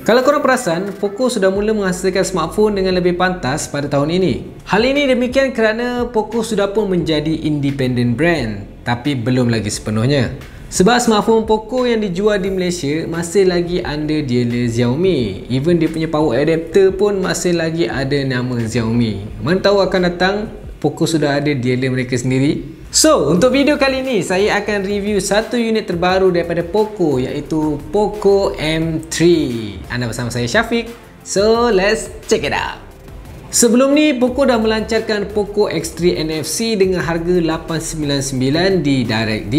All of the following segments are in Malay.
Kalau korang perasan, Poco sudah mula menghasilkan smartphone dengan lebih pantas pada tahun ini. Hal ini demikian kerana Poco sudah pun menjadi independent brand, tapi belum lagi sepenuhnya. Sebab smartphone Poco yang dijual di Malaysia masih lagi under dealer Xiaomi. Even dia punya power adapter pun masih lagi ada nama Xiaomi. Mana tahu akan datang Poco sudah ada dealer mereka sendiri. So, untuk video kali ini saya akan review satu unit terbaru daripada Poco, iaitu Poco M3. Anda bersama saya Syafiq. So, let's check it out. Sebelum ni, Poco dah melancarkan Poco X3 NFC dengan harga 899 di DirectD.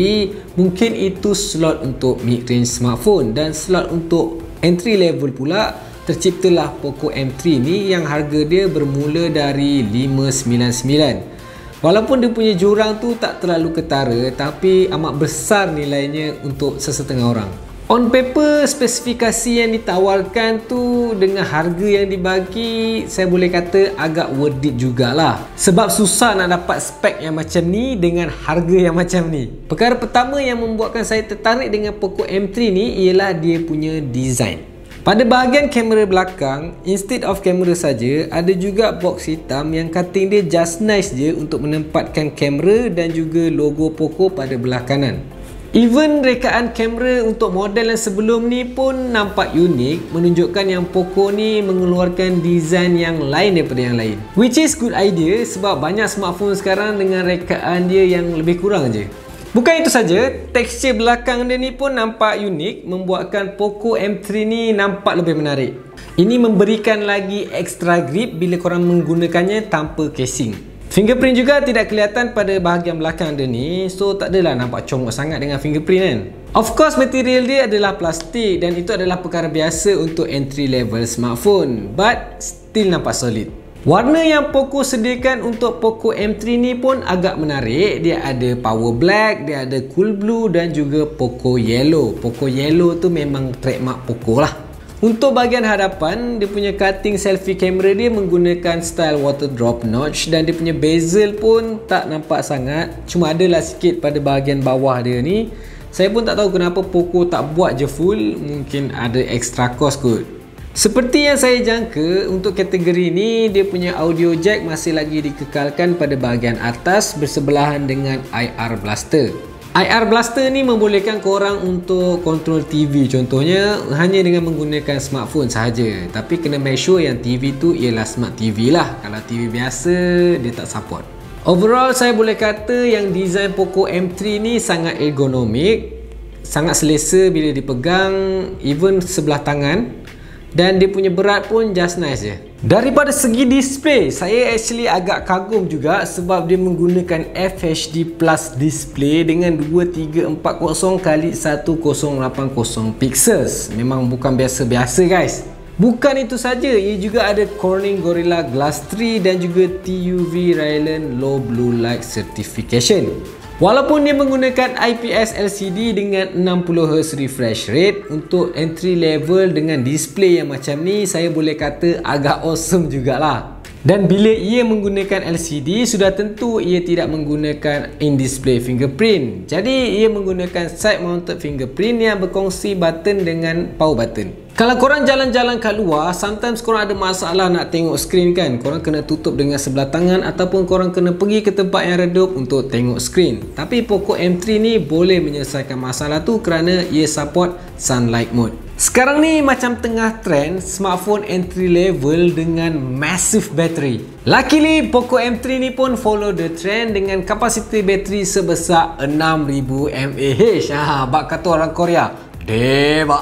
Mungkin itu slot untuk mid-range smartphone, dan slot untuk entry level pula terciptalah Poco M3 ni yang harga dia bermula dari 599. Walaupun dia punya jurang tu tak terlalu ketara, tapi amat besar nilainya untuk sesetengah orang. On paper, spesifikasi yang ditawarkan tu dengan harga yang dibagi, saya boleh kata agak worth it jugalah. Sebab susah nak dapat spek yang macam ni dengan harga yang macam ni. Perkara pertama yang membuatkan saya tertarik dengan Poco M3 ni ialah dia punya design. Pada bahagian kamera belakang, instead of kamera saja, ada juga box hitam yang cutting dia just nice je untuk menempatkan kamera dan juga logo Poco pada belah kanan. Even rekaan kamera untuk model yang sebelum ni pun nampak unik, menunjukkan yang Poco ni mengeluarkan design yang lain daripada yang lain. Which is good idea sebab banyak smartphone sekarang dengan rekaan dia yang lebih kurang je. Bukan itu saja, tekstur belakang dia ni pun nampak unik, membuatkan Poco M3 ni nampak lebih menarik. Ini memberikan lagi extra grip bila korang menggunakannya tanpa casing. Fingerprint juga tidak kelihatan pada bahagian belakang dia ni, so tak adalah nampak comot sangat dengan fingerprint kan. Of course, material dia adalah plastik dan itu adalah perkara biasa untuk entry level smartphone, but still nampak solid. Warna yang Poco sediakan untuk Poco M3 ni pun agak menarik. Dia ada power black, dia ada cool blue dan juga Poco yellow. Poco yellow tu memang trademark Poco lah. Untuk bahagian hadapan, dia punya cutting selfie kamera dia menggunakan style water drop notch, dan dia punya bezel pun tak nampak sangat. Cuma adalah sikit pada bahagian bawah dia ni. Saya pun tak tahu kenapa Poco tak buat je full, mungkin ada extra cost kot. Seperti yang saya jangka, untuk kategori ni dia punya audio jack masih lagi dikekalkan pada bahagian atas bersebelahan dengan IR Blaster. IR Blaster ni membolehkan korang untuk kontrol TV contohnya hanya dengan menggunakan smartphone sahaja. Tapi kena make sure yang TV tu ialah smart TV lah. Kalau TV biasa dia tak support. Overall saya boleh kata yang design Poco M3 ni sangat ergonomik, sangat selesa bila dipegang, even sebelah tangan. Dan dia punya berat pun just nice je. Daripada segi display, saya actually agak kagum juga sebab dia menggunakan FHD Plus display dengan 2340x1080 pixels. Memang bukan biasa-biasa guys. Bukan itu saja, ia juga ada Corning Gorilla Glass 3 dan juga TUV Rylan Low Blue Light Certification. Walaupun dia menggunakan IPS LCD dengan 60Hz refresh rate, untuk entry level dengan display yang macam ni saya boleh kata agak awesome jugalah. Dan bila ia menggunakan LCD, sudah tentu ia tidak menggunakan in-display fingerprint. Jadi ia menggunakan side mounted fingerprint yang berkongsi button dengan power button. Kalau korang jalan-jalan kat luar, sometimes korang ada masalah nak tengok skrin kan. Korang kena tutup dengan sebelah tangan ataupun korang kena pergi ke tempat yang redup untuk tengok skrin. Tapi Poco M3 ni boleh menyelesaikan masalah tu kerana ia support sunlight mode. Sekarang ni macam tengah trend smartphone entry level dengan massive battery. Luckily Poco M3 ni pun follow the trend dengan kapasiti bateri sebesar 6000 mAh. Bak kata orang Korea, debak.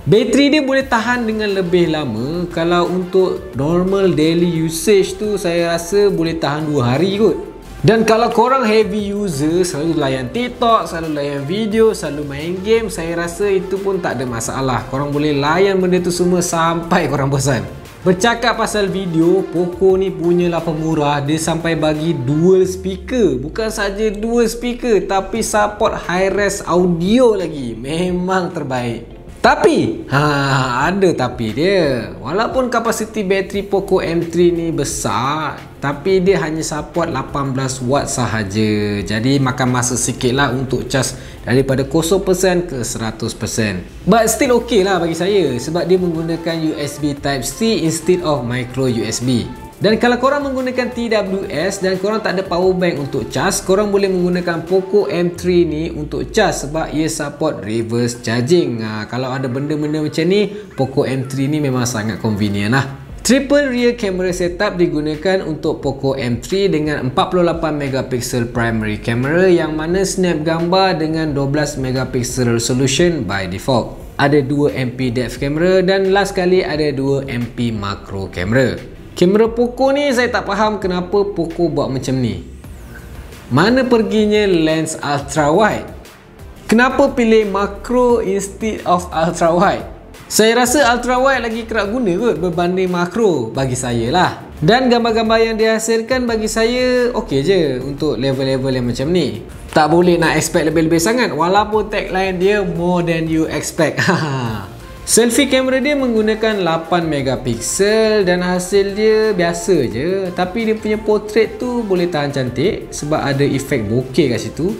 Bateri dia boleh tahan dengan lebih lama. Kalau untuk normal daily usage tu saya rasa boleh tahan 2 hari kot. Dan kalau korang heavy user, selalu layan TikTok, selalu layan video, selalu main game, saya rasa itu pun tak ada masalah. Korang boleh layan benda tu semua sampai korang bosan. Bercakap pasal video, Poco ni punyalah pemurah. Dia sampai bagi dual speaker. Bukan saja dual speaker, tapi support high res audio lagi. Memang terbaik. Tapi, ada tapi dia. Walaupun kapasiti bateri Poco M3 ni besar, tapi dia hanya support 18 watt sahaja. Jadi makan masa sikit lah untuk cas daripada 0% ke 100%. But still okay lah bagi saya sebab dia menggunakan USB Type-C instead of micro USB. Dan kalau korang menggunakan TWS dan korang tak ada power bank untuk cas, korang boleh menggunakan Poco M3 ni untuk cas sebab ia support reverse charging. Kalau ada benda-benda macam ni, Poco M3 ni memang sangat convenient lah. Triple rear camera setup digunakan untuk Poco M3 dengan 48MP primary camera yang mana snap gambar dengan 12MP resolution by default. Ada 2MP depth camera dan last kali ada 2MP macro camera. Kamera Poco ni saya tak faham kenapa Poco buat macam ni. Mana perginya lens ultra wide? Kenapa pilih macro instead of ultra wide? Saya rasa ultra wide lagi kerap guna kot berbanding macro bagi saya lah. Dan gambar-gambar yang dihasilkan bagi saya okey je untuk level-level yang macam ni. Tak boleh nak expect lebih-lebih sangat walaupun tagline dia more than you expect. Selfie kamera dia menggunakan 8MP dan hasil dia biasa je, tapi dia punya portrait tu boleh tahan cantik sebab ada efek bokeh kat situ.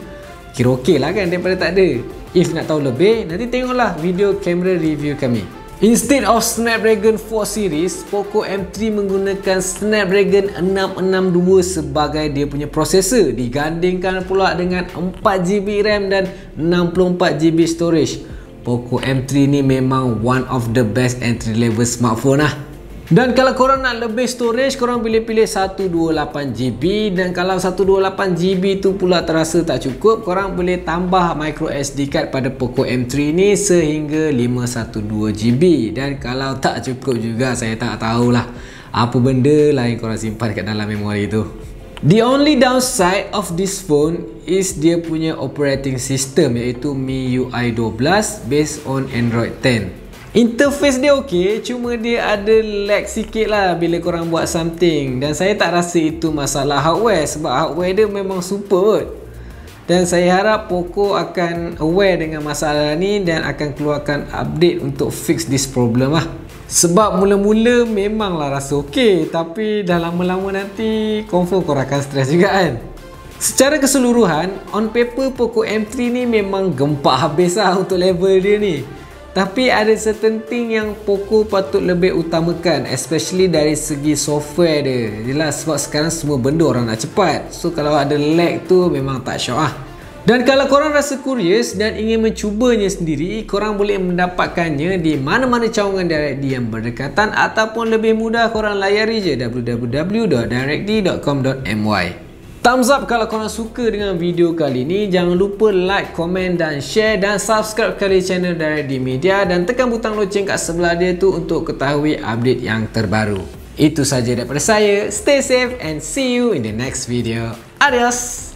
Kira okey lah kan daripada tak ada. If nak tahu lebih, nanti tengoklah video kamera review kami. Instead of Snapdragon 4 series, Poco M3 menggunakan Snapdragon 662 sebagai dia punya prosesor, digandingkan pula dengan 4GB RAM dan 64GB storage. Poco M3 ni memang one of the best entry level smartphone lah. Dan kalau korang nak lebih storage, korang boleh pilih 128GB, dan kalau 128GB tu pula terasa tak cukup, korang boleh tambah micro SD card pada Poco M3 ni sehingga 512GB. Dan kalau tak cukup juga, saya tak tahulah apa benda lain korang simpan kat dalam memori tu. The only downside of this phone is dia punya operating system iaitu MIUI 12 based on Android 10. Interface dia okey, cuma dia ada lag sikit lah bila korang buat something, dan saya tak rasa itu masalah hardware sebab hardware dia memang super kot. Dan saya harap Poco akan aware dengan masalah ni dan akan keluarkan update untuk fix this problem lah. Sebab mula-mula memanglah rasa okey, tapi dah lama-lama nanti confirm korang akan stres juga kan. Secara keseluruhan, on paper Poco M3 ni memang gempak habis lah untuk level dia ni. Tapi ada certain thing yang Poco patut lebih utamakan, especially dari segi software dia. Yelah, sebab sekarang semua benda orang nak cepat, so kalau ada lag tu memang tak syok lah. Dan kalau korang rasa curious dan ingin mencubanya sendiri, korang boleh mendapatkannya di mana-mana cawangan DirectD yang berdekatan, ataupun lebih mudah korang layari je www.directd.com.my. Thumbs up kalau korang suka dengan video kali ni. Jangan lupa like, komen dan share, dan subscribe kali channel DirectD Media, dan tekan butang loceng kat sebelah dia tu untuk ketahui update yang terbaru. Itu saja daripada saya. Stay safe and see you in the next video. Adios.